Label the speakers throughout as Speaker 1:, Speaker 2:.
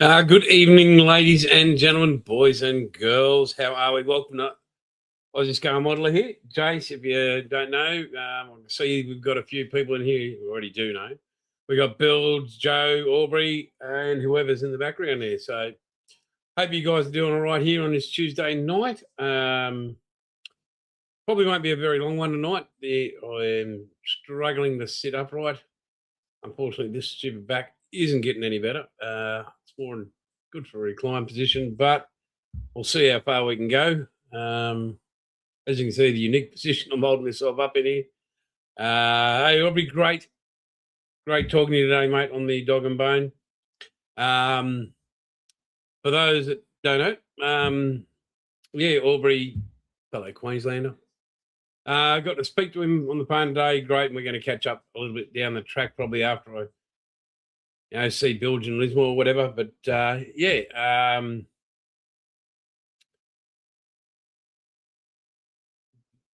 Speaker 1: Good evening, ladies and gentlemen, boys and girls. How are we? Welcome to Aussie Scar Modeler here. Jace, if you don't know, I can see we've got a few people in here who already do know. We got Bill, Joe, Aubrey, and whoever's in the background there. So, hope you guys are doing all right here on this Tuesday night. Probably won't be a very long one tonight. I am struggling to sit upright. Unfortunately, this stupid back isn't getting any better. It's more good for a recline position, but we'll see how far we can go. As you can see, the unique position I'm holding myself up in here. Hey, Aubrey, great talking to you today, mate, on the dog and bone. For those that don't know, Aubrey, fellow Queenslander. I got to speak to him on the phone today. Great, and we're going to catch up a little bit down the track, probably after I see Bilge and Lismore or whatever. But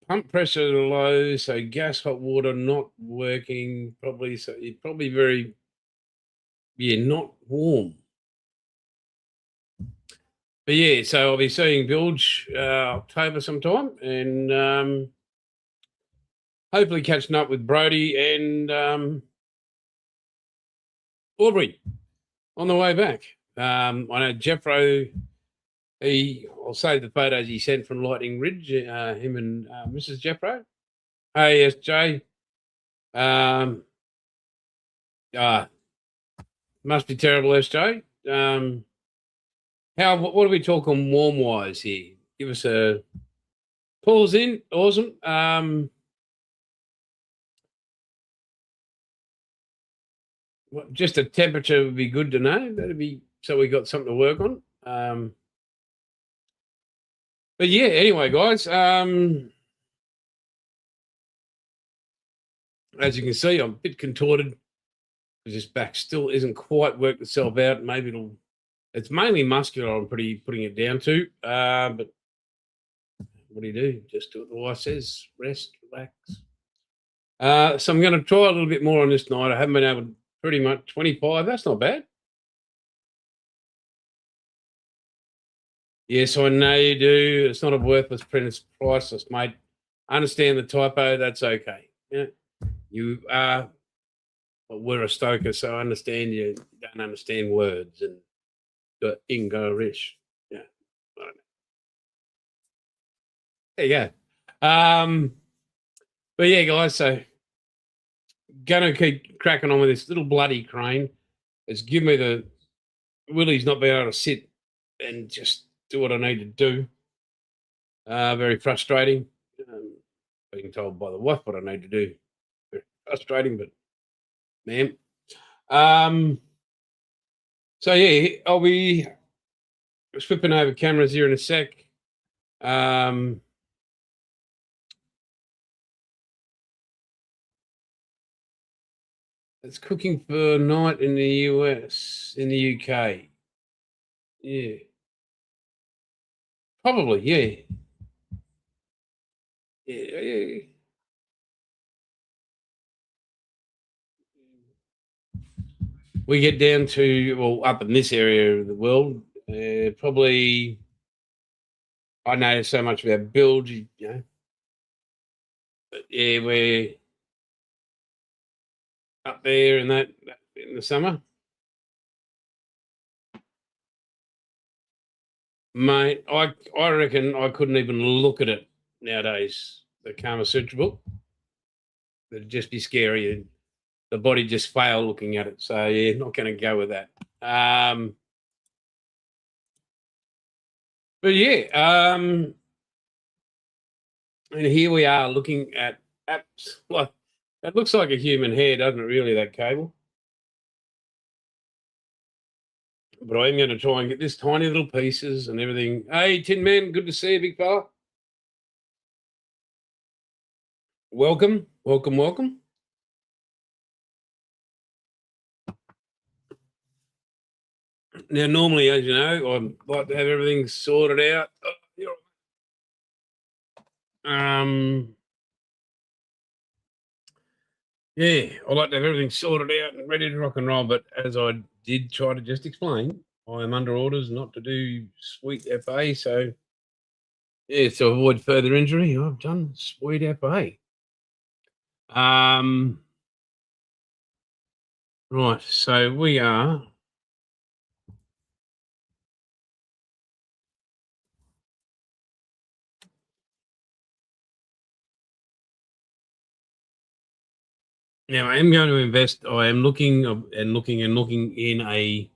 Speaker 1: pump pressure low, so gas, hot water not working. Probably very not warm. But yeah, so I'll be seeing Bilge October sometime, and hopefully catching up with Brody and Aubrey on the way back. I know Jeffro, I'll save the photos he sent from Lightning Ridge, him and Mrs. Jeffro. Hey, SJ. Must be terrible, SJ. What do we talk on warm-wise here? Give us a pause in. Awesome. Just a temperature would be good to know. That'd be so we got something to work on. But yeah, anyway, guys. As you can see, I'm a bit contorted because this back still isn't quite worked itself out. Maybe it's mainly muscular. I'm putting it down to. But what do? Just do what the wife says. Rest, relax. So I'm going to try a little bit more on this night. I haven't been able to. Pretty much 25. That's not bad. Yes, I know you do. It's not a worthless print. It's priceless, mate. Understand the typo. That's okay. Yeah. You are. Well, we're a stoker, so I understand you don't understand words and the English. Yeah. There you go. But yeah, guys. So gonna keep cracking on with this little bloody crane. It's given me the Willie's not being able to sit and just do what I need to do. Very frustrating. Being told by the wife what I need to do. Very frustrating, but ma'am. So yeah, I'll be flipping over cameras here in a sec. It's cooking for night in the US, in the UK. Yeah. Probably, yeah. Yeah. We get down to, up in this area of the world, probably, I know so much about Bilge, but yeah, we're up there and that in the summer. Mate, I reckon I couldn't even look at it nowadays, the Kama Sutra book. It'd just be scary. The body just fail looking at it. So yeah, not going to go with that. But yeah, and here we are looking at apps. Like it looks like a human hair, doesn't it? Really, that cable. But I'm going to try and get this tiny little pieces and everything. Hey, Tin Man, good to see you, big fella. Welcome. Now, normally, as you know, I like to have everything sorted out. Yeah, I like to have everything sorted out and ready to rock and roll. But as I did try to just explain, I am under orders not to do sweet FA, so yeah, to avoid further injury, I've done sweet FA. Right, so we are. Now I am going to invest. I am looking and looking and looking in a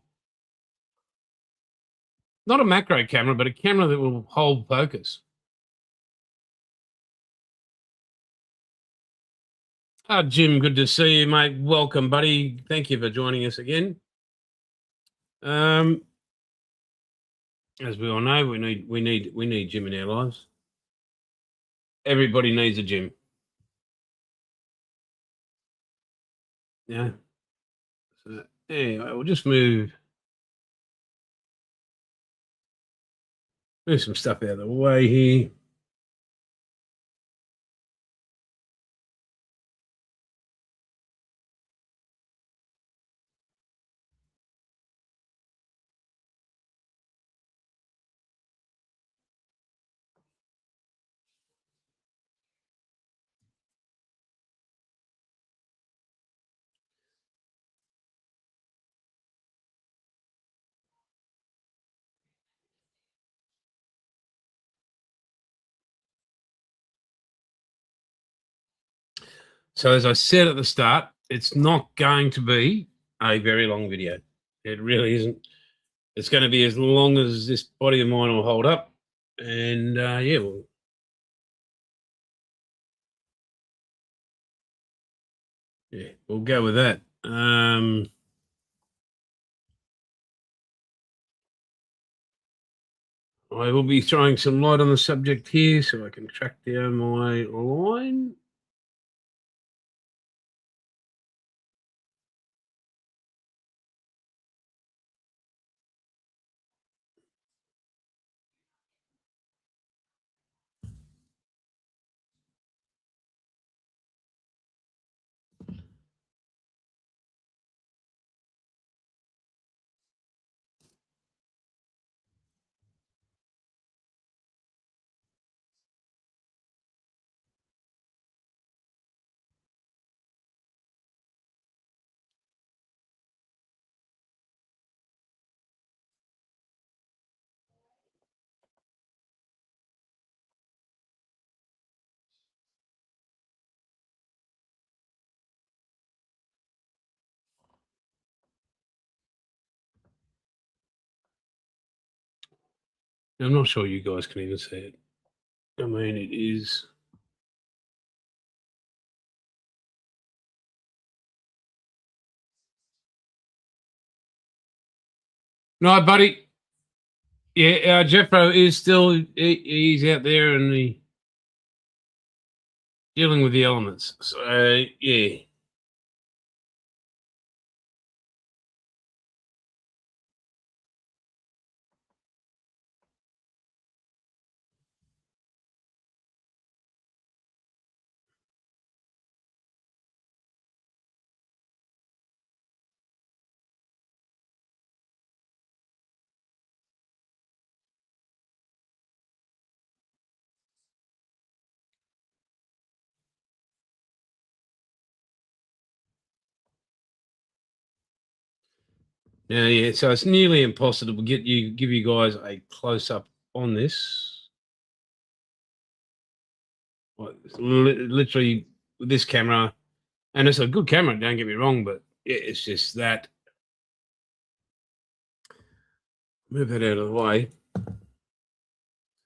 Speaker 1: not a macro camera, but a camera that will hold focus. Jim, good to see you, mate. Welcome, buddy. Thank you for joining us again. As we all know, we need Jim in our lives. Everybody needs a Jim. Yeah. So anyway, we'll just move some stuff out of the way here. So as I said at the start, it's not going to be a very long video. It really isn't. It's going to be as long as this body of mine will hold up. And yeah, we'll go with that. I will be throwing some light on the subject here so I can track down my line. I'm not sure you guys can even see it. I mean, it is. No, buddy. Yeah, Jeffro is still. He's out there and dealing with the elements. So yeah. Yeah. So it's nearly impossible to give you guys a close up on this. Literally with this camera, and it's a good camera. Don't get me wrong, but it's just that. Move that out of the way.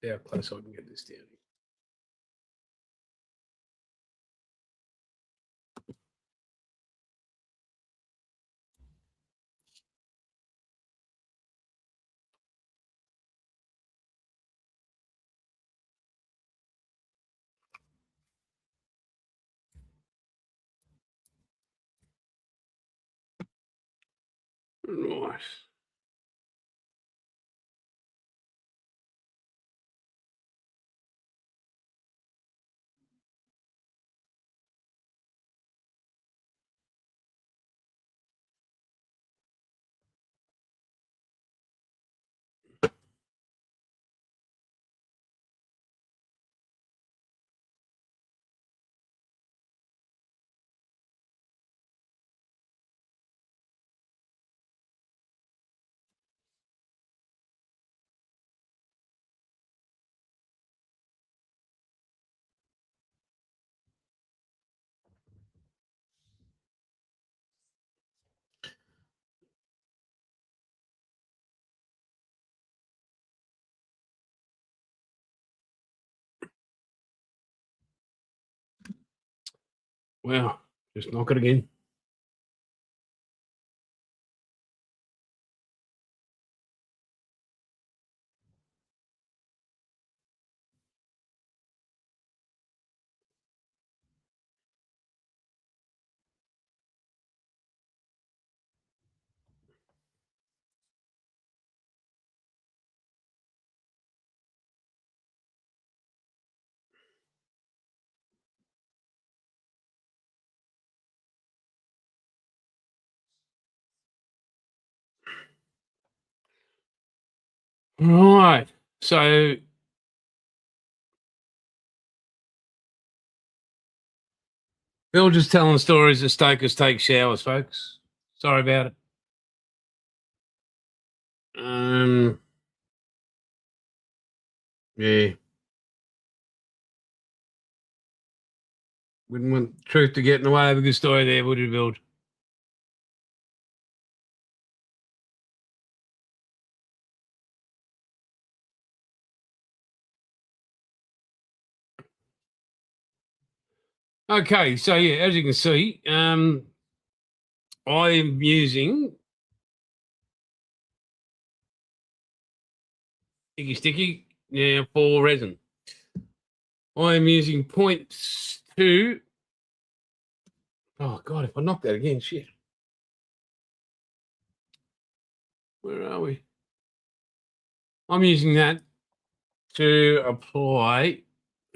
Speaker 1: See how close I can get this down. Right. Well, just knock it again. Right. So Bill just telling stories that stokers take showers, folks. Sorry about it. Yeah. Wouldn't want truth to get in the way of a good story there, would you, Bill? Okay, so yeah, as you can see, I am using sticky now for resin. I am using 0.2. Oh god, if I knock that again, shit. Where are we? I'm using that to apply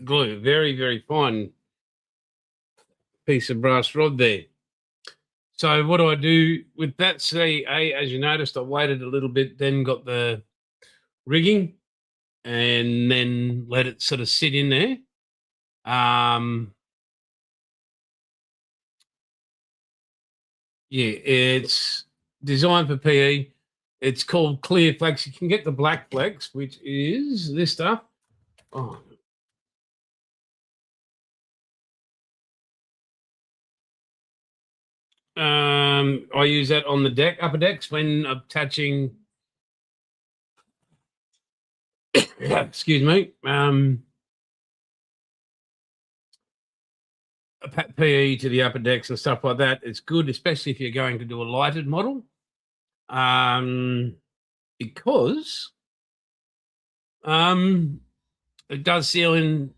Speaker 1: glue. Very, very fine piece of brass rod there. So what do I do with that? See, as you noticed, I waited a little bit, then got the rigging, and then let it sort of sit in there. Yeah, it's designed for PE. It's called Clear Flex. You can get the black flex, which is this stuff. Oh. I use that on the deck, upper decks, when attaching. Excuse me. PE to the upper decks and stuff like that. It's good, especially if you're going to do a lighted model, because it does seal in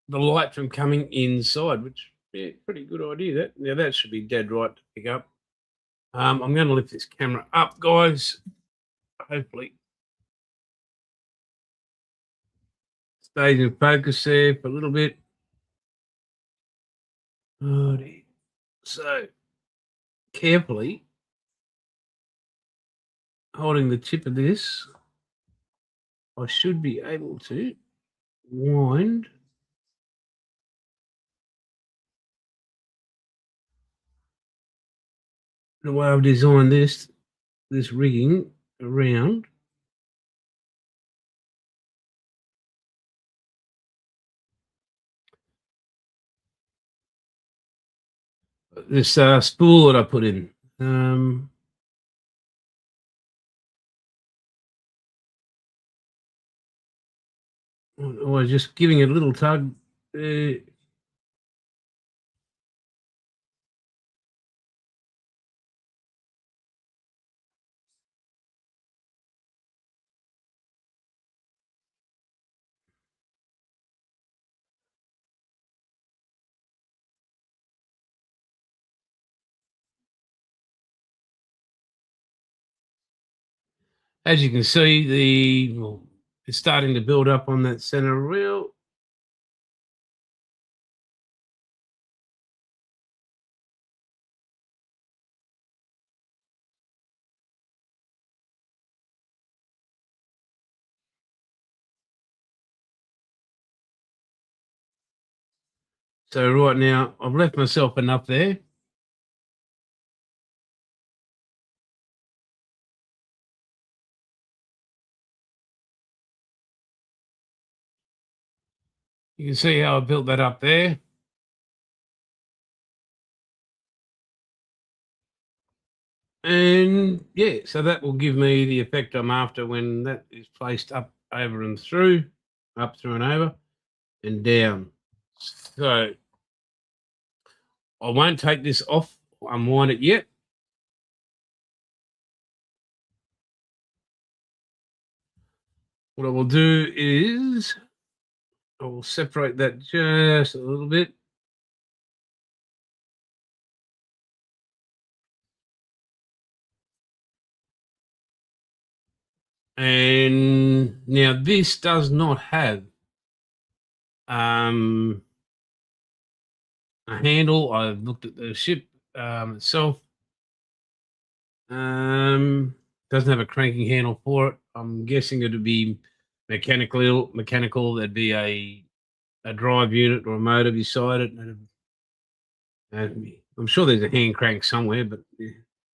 Speaker 1: the light from coming inside, which yeah, pretty good idea. That now that should be dead right to pick up. I'm going to lift this camera up, guys. Hopefully, stays in focus there for a little bit. Alrighty. So carefully holding the tip of this, I should be able to wind the way I've designed this rigging around. This spool that I put in. I was just giving it a little tug. As you can see, it's starting to build up on that center rail. So right now, I've left myself enough there. You can see how I built that up there. And yeah, so that will give me the effect I'm after when that is placed up, over and through, up, through and over, and down. So I won't take this off, unwind it yet. What I will do is I will separate that just a little bit. And now this does not have a handle. I've looked at the ship itself. Doesn't have a cranking handle for it. I'm guessing it'd be mechanical. There'd be a drive unit or a motor beside it. I'm sure there's a hand crank somewhere, but yeah,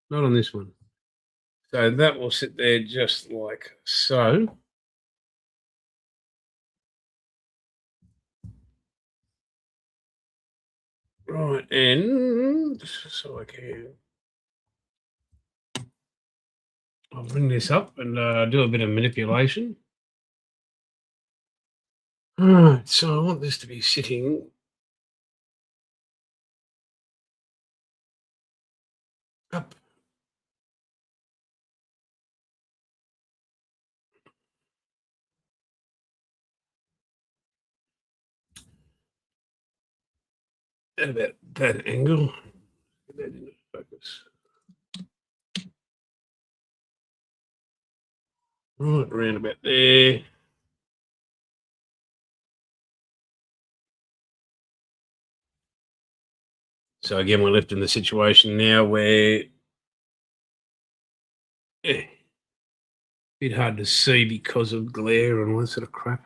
Speaker 1: not on this one. So that will sit there just like so. Right, and so I can. I'll bring this up and do a bit of manipulation. All right, so I want this to be sitting up. At about that angle. Get that into focus. Right, around about there. So again, we're left in the situation now where a bit hard to see because of glare and all that sort of crap.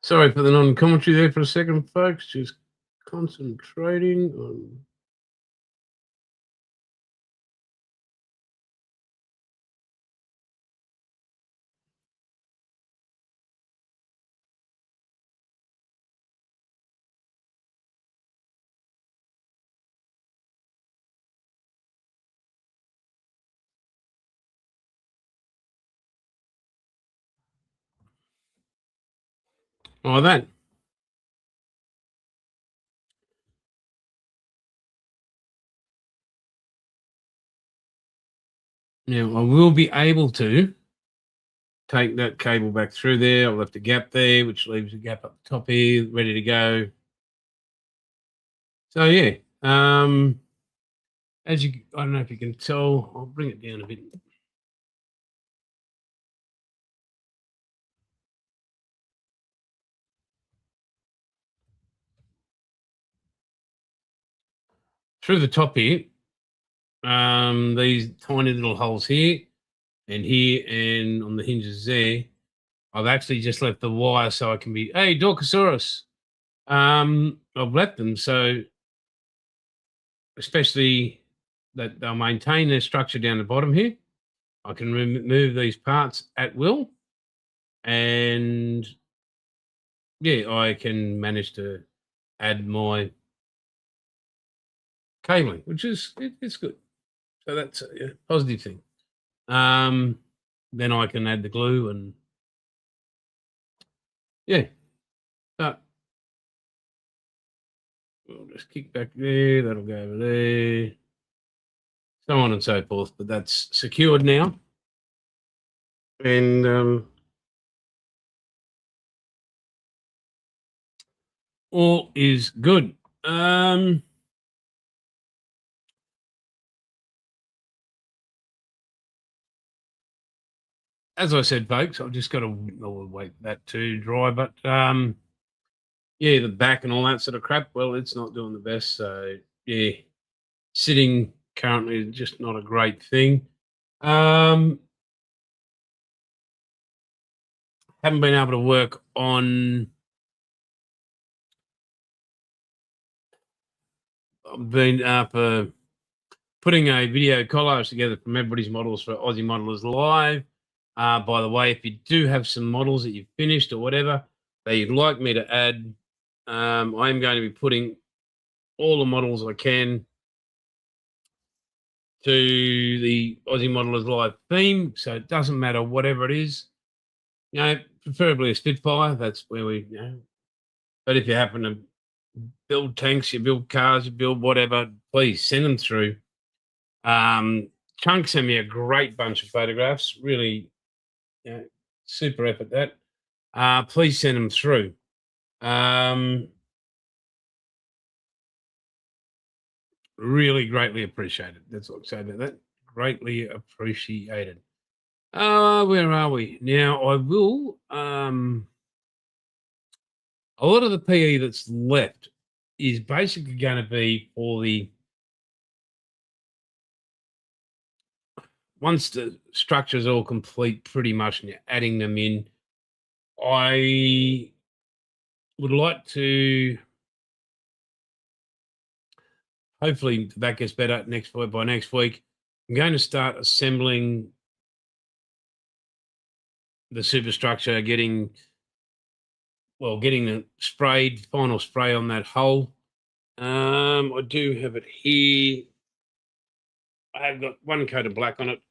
Speaker 1: Sorry for the non-commentary there for a second, folks. Just concentrating on. Oh, that. Now I will be able to take that cable back through there. I've left a gap there, which leaves a gap up the top here, ready to go. So yeah, as you, I don't know if you can tell. I'll bring it down a bit. Through the top here, these tiny little holes here and on the hinges there. I've actually just left the wire so I can be, hey, Dorcosaurus. I've left them so, especially that they'll maintain their structure down the bottom here. I can remove these parts at will, and yeah, I can manage to add my cabling, which is it's good. So that's a positive thing. Then I can add the glue and yeah. We'll just kick back there. That'll go over there. So on and so forth. But that's secured now. And all is good. As I said, folks, I've just got to wait that to dry. But yeah, the back and all that sort of crap. Well, it's not doing the best. So yeah, sitting currently is just not a great thing. Haven't been able to work on. I've been putting a video collage together from everybody's models for Aussie Modelers Live. By the way, if you do have some models that you've finished or whatever that you'd like me to add, I'm going to be putting all the models I can to the Aussie Modelers Live theme. So it doesn't matter whatever it is, preferably a Spitfire. That's where we, but if you happen to build tanks, you build cars, you build whatever, please send them through. Chunk sent me a great bunch of photographs. Really, super effort that. Please send them through. Really greatly appreciated. That's what I'll say about that. Greatly appreciated. Where are we now? I will. A lot of the PE that's left is basically going to be for the once the structure's all complete, pretty much, and you're adding them in. I would like to. Hopefully that gets better by next week. I'm going to start assembling the superstructure, getting the final spray on that hull. I do have it here. I have got one coat of black on it.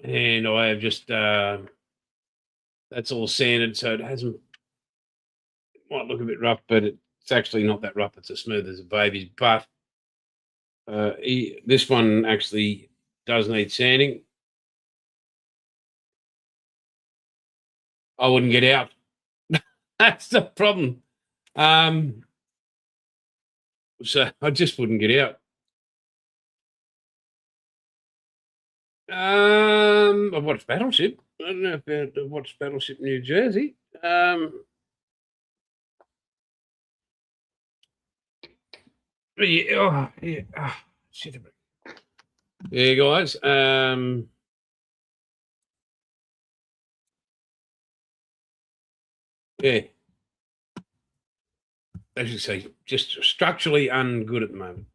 Speaker 1: And I have just that's all sanded, so it might look a bit rough, but it's actually not that rough. It's as smooth as a baby's. But this one actually does need sanding. I wouldn't get out. That's the problem. So I just wouldn't get out. I watched Battleship. I don't know if I watched Battleship New Jersey. Yeah, shit. Yeah, guys. Yeah. As you say, just structurally ungood at the moment.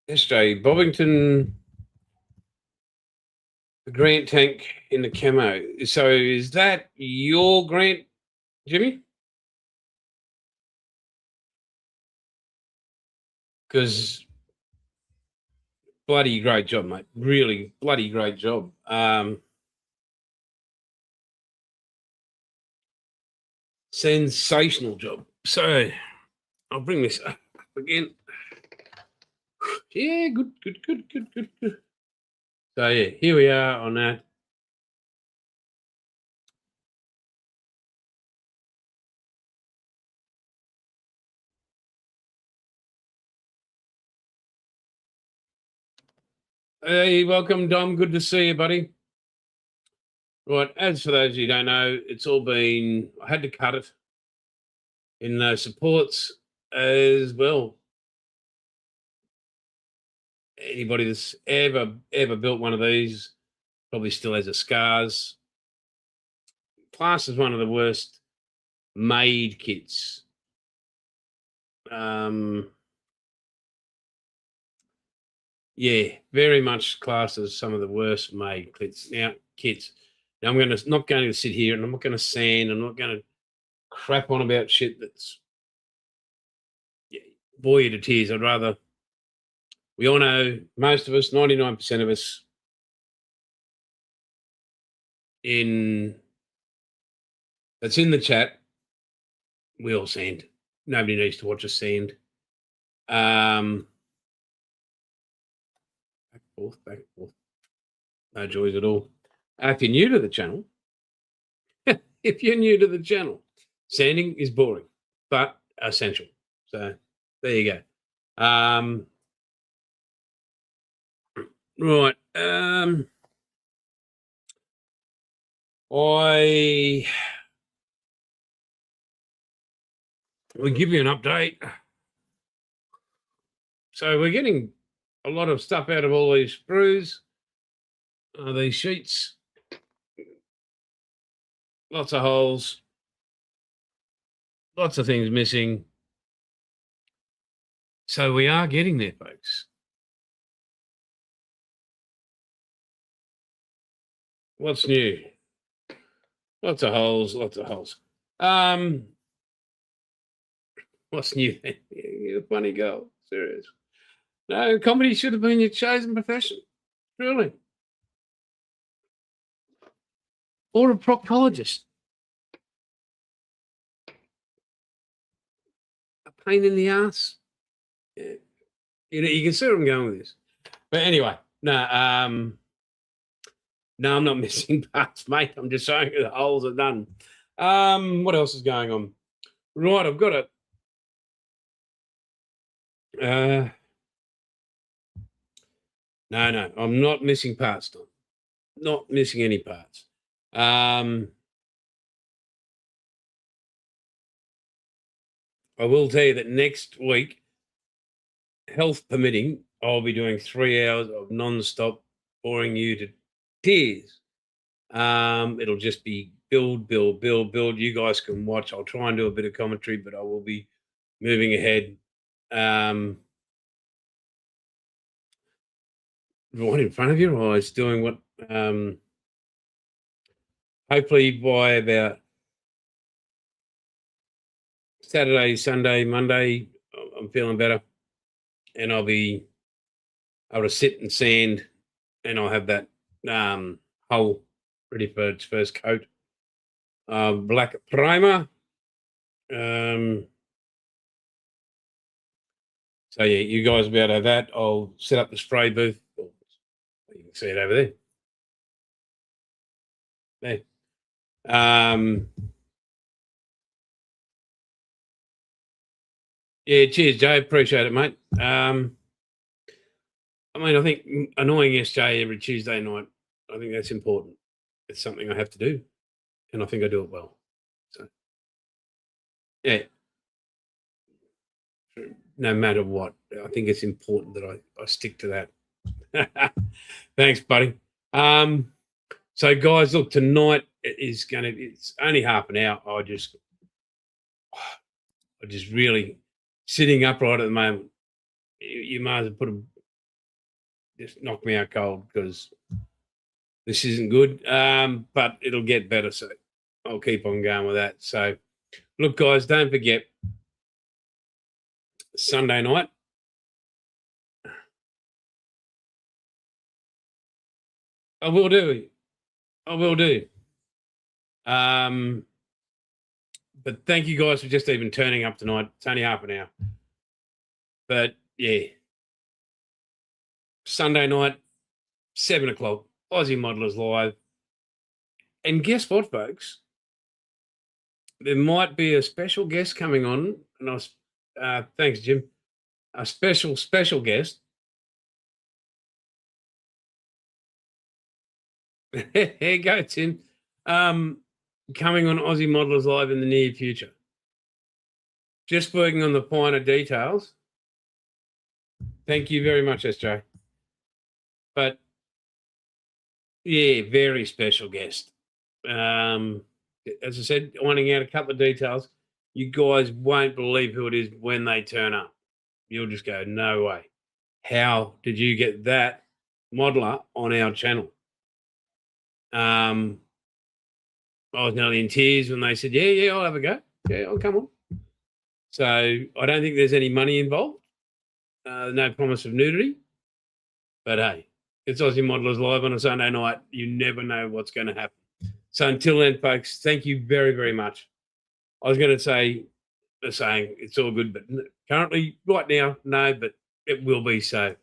Speaker 1: SJ Bobbington, the Grant tank in the camo. So is that your Grant, Jimmy? Because bloody great job, mate. Really bloody great job. Sensational job. So I'll bring this up again. Yeah, good. So yeah, here we are on that. Hey, welcome, Dom. Good to see you, buddy. Right, as for those of you who don't know, it's all been, I had to cut it in those supports as well. Anybody that's ever built one of these probably still has a scars. Class is one of the worst made kits. Yeah, very much classed as some of the worst made kits. Now, I'm not going to sit here and I'm not going to sand. I'm not going to crap on about shit that's bore you to tears. I'd rather, we all know, most of us, 99% of us that's in the chat, we all send. Nobody needs to watch us send. Back and forth. No joys at all. If you're new to the channel, sanding is boring, but essential. So there you go. Right. We'll give you an update. So we're getting a lot of stuff out of all these screws, these sheets, lots of holes, lots of things missing. So we are getting there, folks. What's new? Lots of holes, lots of holes. What's new? You're a funny girl. Serious. No, comedy should have been your chosen profession. Really. Or a proctologist. A pain in the ass. Yeah. You can see where I'm going with this. But anyway, no, I'm not missing parts, mate. I'm just showing you the holes are done. What else is going on? Right, I've got it. No, I'm not missing parts, Tom. Not missing any parts. I will tell you that next week, health permitting, I'll be doing 3 hours of non-stop boring you to tears. It'll just be build. You guys can watch. I'll try and do a bit of commentary, but I will be moving ahead. Right in front of you, or it's doing what? Hopefully by about Saturday, Sunday, Monday, I'm feeling better, and I'll be able to sit and sand, and I'll have that hole ready for its first coat. Black primer. So yeah, you guys will be able to have that. I'll set up the spray booth. You can see it over there. There. Yeah, cheers, Jay. Appreciate it, mate. I think annoying SJ every Tuesday night, I think that's important. It's something I have to do, and I think I do it well. So, yeah, no matter what, I think it's important that I stick to that. Thanks, buddy. So, guys, look, tonight it's only half an hour. I just really sitting upright at the moment. You might as well just knock me out cold because this isn't good. But it'll get better, so I'll keep on going with that. So, look, guys, don't forget Sunday night. I will do. But thank you guys for just even turning up tonight. It's only half an hour. But yeah, Sunday night, 7 o'clock, Aussie Modelers Live. And guess what, folks? There might be a special guest coming on. And thanks, Jim. A special guest. Here you go, Tim. Coming on Aussie Modelers Live in the near future. Just working on the finer details. Thank you very much, SJ. But yeah, very special guest. As I said, ironing out a couple of details. You guys won't believe who it is when they turn up. You'll just go, no way. How did you get that modeler on our channel? I was nearly in tears when they said, yeah, I'll have a go. Yeah, I'll come on. So I don't think there's any money involved. No promise of nudity. But hey, it's Aussie Modelers Live on a Sunday night. You never know what's going to happen. So until then, folks, thank you very, very much. I was going to say the saying, it's all good, but currently, right now, no, but it will be so.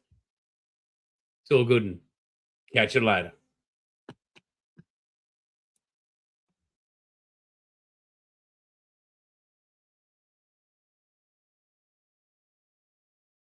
Speaker 1: It's all good and catch you later.